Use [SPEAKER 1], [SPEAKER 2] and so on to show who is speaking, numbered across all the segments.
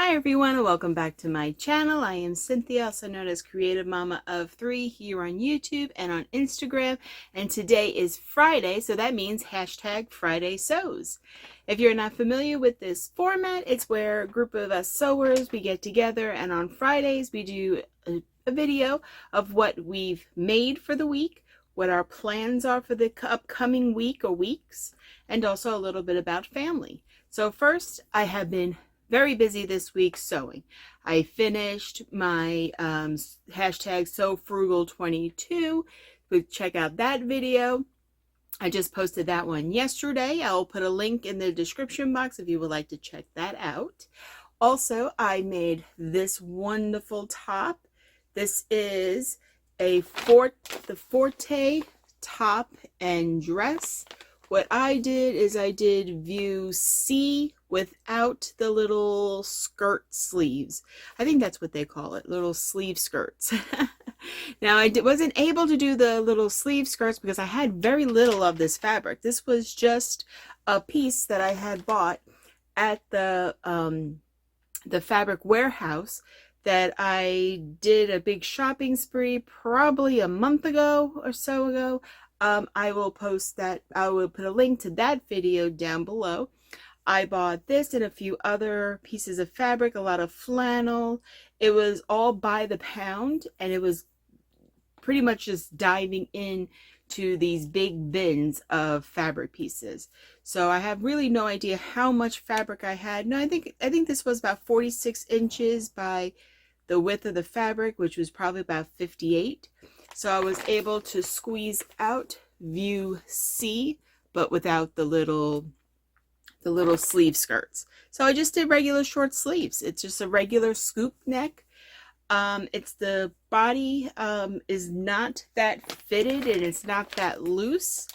[SPEAKER 1] Hi everyone, and welcome back to my channel. I am Cynthia, also known as Creative Mama of 3 here on YouTube and on Instagram. And today is Friday, so that means hashtag Friday Sews. If you're not familiar with this format, it's where a group of us sewers, we get together and on Fridays we do a video of what we've made for the week, what our plans are for the upcoming week or weeks, and also a little bit about family. So first, I have been very busy this week sewing. I finished my hashtag Sew Frugal 22. Check out that video. I just posted that one yesterday. I'll put a link in the description box if you would like to check that out. Also, I made this wonderful top. This is the Forte top and dress. What I did is I did view C without the little skirt sleeves. I think that's what they call it, little sleeve skirts. Now I wasn't able to do the little sleeve skirts because I had very little of this fabric. This was just a piece that I had bought at the fabric warehouse that I did a big shopping spree probably a month ago or so ago. I will post that. I will put a link to that video down below. I bought this and a few other pieces of fabric, a lot of flannel. It was all by the pound, and it was pretty much just diving in to these big bins of fabric pieces. So I have really no idea how much fabric I had. No, I think this was about 46 inches by the width of the fabric, which was probably about 58. So I was able to squeeze out view C, but without the little sleeve skirts. So I just did regular short sleeves. It's just a regular scoop neck. It's the body is not that fitted and it's not that loose.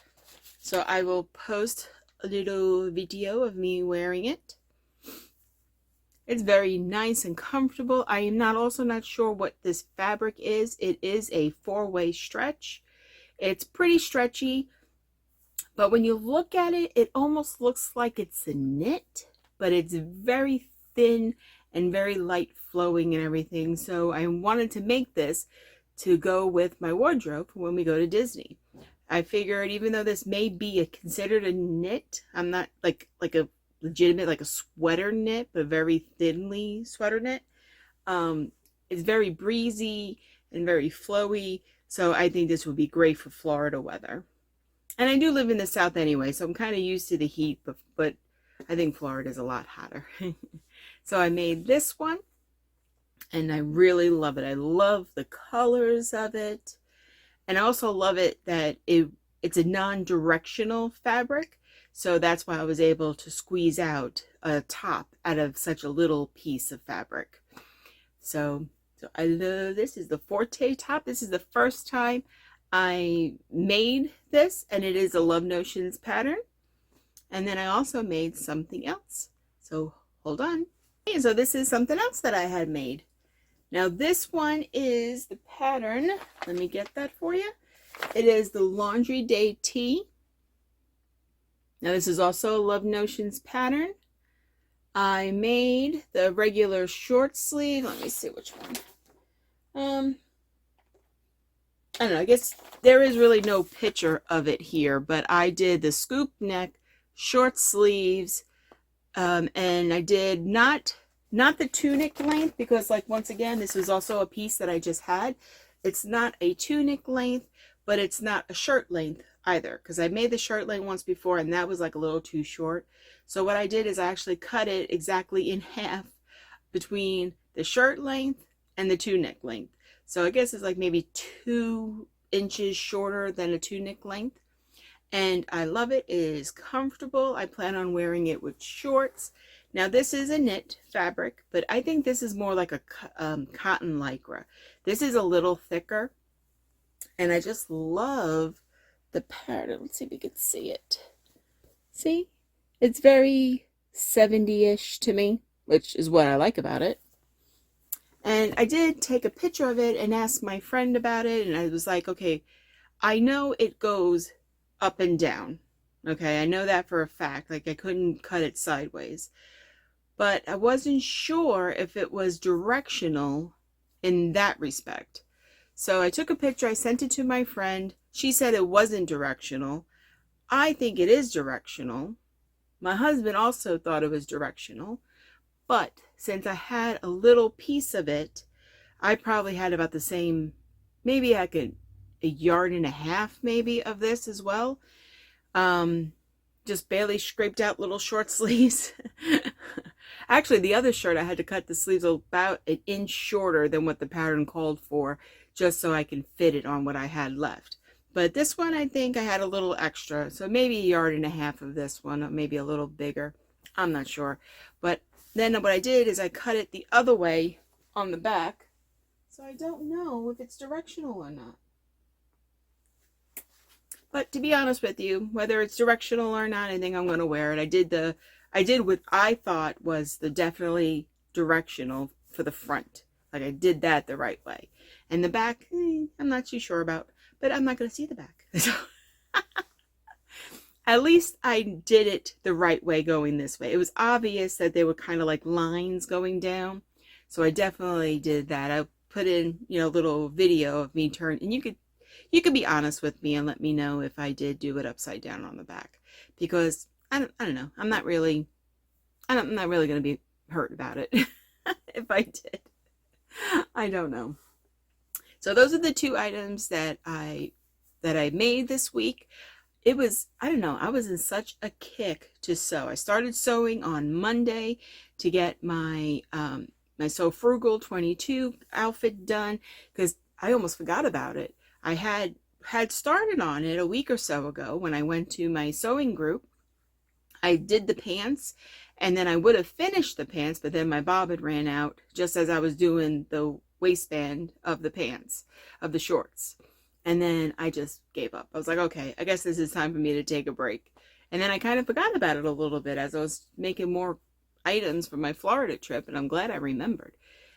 [SPEAKER 1] So I will post a little video of me wearing it. It's very nice and comfortable. I am also not sure what this fabric is. It is a 4-way stretch. It's pretty stretchy, but when you look at it, it almost looks like it's a knit, but it's very thin and very light flowing and everything. So I wanted to make this to go with my wardrobe when we go to Disney. I figured even though this may be considered a knit, I'm not like a legitimate like a sweater knit, but very thinly sweater knit. It's very breezy and very flowy, so I think this would be great for Florida weather. And I do live in the South anyway, so I'm kind of used to the heat, but I think Florida is a lot hotter. So I made this one and I really love it. I love the colors of it, and I also love it that it's a non-directional fabric. So that's why I was able to squeeze out a top out of such a little piece of fabric. So I love this. Is the Forte top. This is the first time I made this, and it is a Love Notions pattern. And then I also made something else. So hold on. Okay, so this is something else that I had made. Now this one is the pattern. Let me get that for you. It is the Laundry Day Tee. Now this is also a Love Notions pattern. I made the regular short sleeve. Let me see which one. I don't know. I guess there is really no picture of it here, but I did the scoop neck, short sleeves, and I did not the tunic length, because like once again, this was also a piece that I just had. It's not a tunic length, but it's not a shirt length either, because I made the shirt length once before and that was like a little too short. So what I did is I actually cut it exactly in half between the shirt length and the tunic length. So I guess it's like maybe 2 inches shorter than a tunic length. And I love it. It is comfortable. I plan on wearing it with shorts. Now this is a knit fabric, but I think this is more like a cotton lycra. This is a little thicker, and I just love the pattern. Let's see if we can see it. See? It's very 70-ish to me, which is what I like about it. And I did take a picture of it and ask my friend about it, and I was like, okay, I know it goes up and down. Okay, I know that for a fact. Like I couldn't cut it sideways. but I wasn't sure if it was directional in that respect. So I took a picture, I sent it to my friend. She said it wasn't directional. I think it is directional. My husband also thought it was directional, but since I had a little piece of it, I probably had about the same, maybe I could, a yard and a half maybe of this as well. Just barely scraped out little short sleeves. Actually, the other shirt, I had to cut the sleeves about an inch shorter than what the pattern called for, just so I can fit it on what I had left. But this one, I think I had a little extra, so maybe a yard and a half of this one, or maybe a little bigger. I'm not sure. But then what I did is I cut it the other way on the back, so I don't know if it's directional or not. But to be honest with you, whether it's directional or not, I think I'm going to wear it. I did what I thought was the definitely directional for the front. Like I did that the right way. And the back, I'm not too sure about, but I'm not going to see the back. So at least I did it the right way going this way. It was obvious that they were kind of like lines going down. So I definitely did that. I put in, a little video of me turn, and you could be honest with me and let me know if I did do it upside down on the back, because I don't know. I'm not really going to be hurt about it if I did. I don't know. So those are the two items that I made this week. It was, I don't know, I was in such a kick to sew. I started sewing on Monday to get my my Sew Frugal 22 outfit done, because I almost forgot about it. I had started on it a week or so ago when I went to my sewing group. I did the pants, and then I would have finished the pants, but then my bobbin ran out just as I was doing the waistband of the pants, of the shorts. And then I just gave up. I was like, okay, I guess this is time for me to take a break. And then I kind of forgot about it a little bit as I was making more items for my Florida trip, and I'm glad I remembered.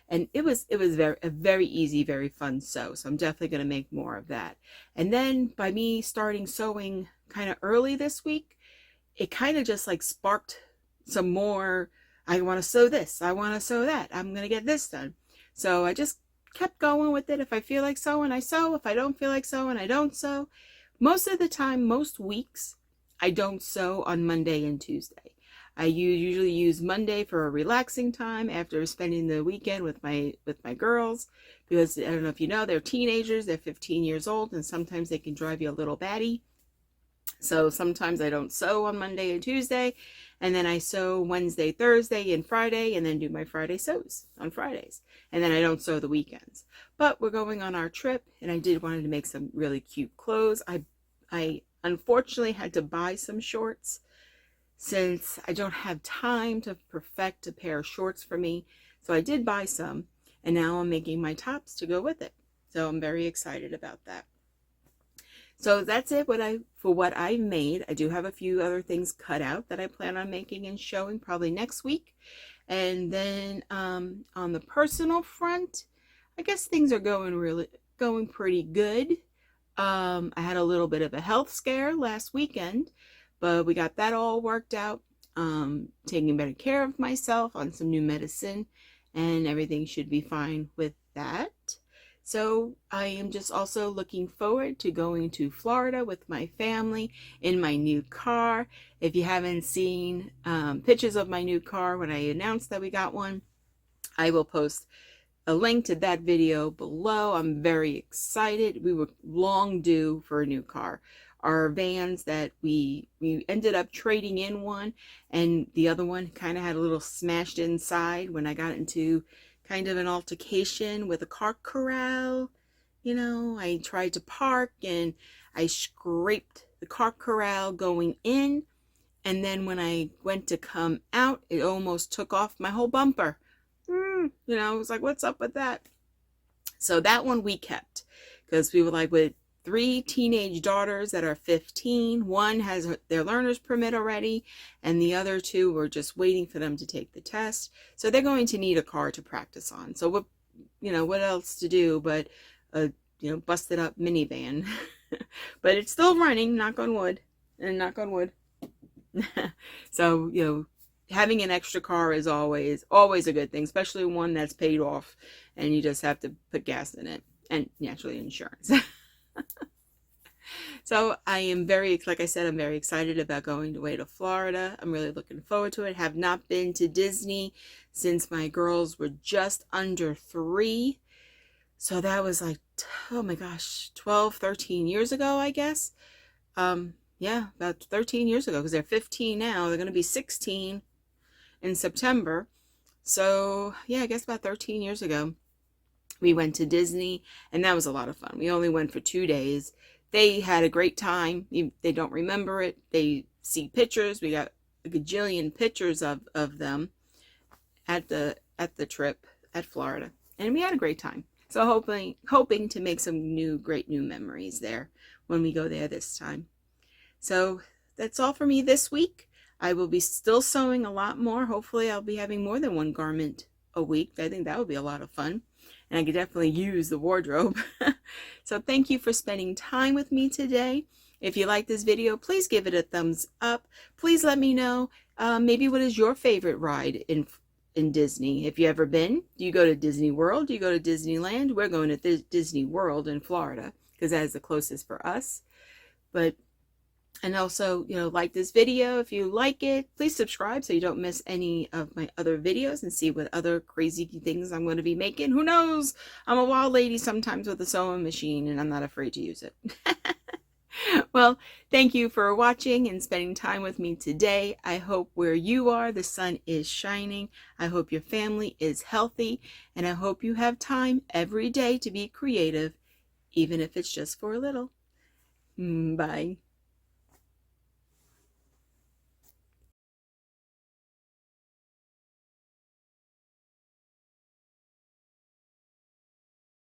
[SPEAKER 1] And it was a very easy, very fun sew. So I'm definitely going to make more of that. And then by me starting sewing kind of early this week, it kind of just like sparked some more. I want to sew this. I want to sew that. I'm going to get this done. So I just kept going with it. If I feel like sewing, I sew. If I don't feel like sewing, I don't sew. Most of the time, most weeks, I don't sew on Monday and Tuesday. I usually use Monday for a relaxing time after spending the weekend with my girls, because I don't know if you know, they're teenagers, they're 15 years old, and sometimes they can drive you a little batty. So sometimes I don't sew on Monday and Tuesday, and then I sew Wednesday, Thursday, and Friday, and then do my Friday sews on Fridays. And then I don't sew the weekends. But we're going on our trip, and I did wanted to make some really cute clothes. I unfortunately had to buy some shorts since I don't have time to perfect a pair of shorts for me. So I did buy some, and now I'm making my tops to go with it. So I'm very excited about that. So that's it for what I've made. I do have a few other things cut out that I plan on making and showing probably next week. And then on the personal front, I guess things are going pretty good. I had a little bit of a health scare last weekend, but we got that all worked out. Taking better care of myself on some new medicine, and everything should be fine with that. So I am just also looking forward to going to Florida with my family in my new car. If you haven't seen pictures of my new car when I announced that we got one, I will post a link to that video below. I'm very excited. We were long due for a new car. Our vans that we ended up trading in one, and the other one kind of had a little smashed inside when I got into kind of an altercation with a car corral. I tried to park and I scraped the car corral going in, and then when I went to come out, it almost took off my whole bumper. I was like, what's up with that? So that one we kept, because we were like, with 3 teenage daughters that are 15. One has their learner's permit already, and the other 2 were just waiting for them to take the test. So they're going to need a car to practice on. So what else to do but a busted up minivan. But it's still running, knock on wood, and knock on wood. So, having an extra car is always a good thing, especially one that's paid off and you just have to put gas in it and naturally insurance. So I am like I said, I'm very excited about going away to Florida. I'm really looking forward to it. Have not been to Disney since my girls were just under 3. So that was like, oh my gosh, 12, 13 years ago, I guess. Yeah, about 13 years ago, because they're 15 now. They're going to be 16 in September. So yeah, I guess about 13 years ago, we went to Disney, and that was a lot of fun. We only went for 2 days. They had a great time. They don't remember it. They see pictures. We got a gajillion pictures of them at the trip at Florida, and we had a great time. So hoping to make some great new memories there when we go there this time. So that's all for me this week. I will be still sewing a lot more. Hopefully I'll be having more than one garment a week. I think that would be a lot of fun. And I could definitely use the wardrobe. So thank you for spending time with me today. If you like this video, please give it a thumbs up. Please let me know maybe what is your favorite ride in Disney. If you ever been, do you go to Disney World? Do you go to Disneyland? We're going to Disney World in Florida because that is the closest for us. And also, like this video. If you like it, please subscribe so you don't miss any of my other videos and see what other crazy things I'm going to be making. Who knows? I'm a wild lady sometimes with a sewing machine, and I'm not afraid to use it. Well, thank you for watching and spending time with me today. I hope where you are, the sun is shining. I hope your family is healthy, and I hope you have time every day to be creative, even if it's just for a little. Bye.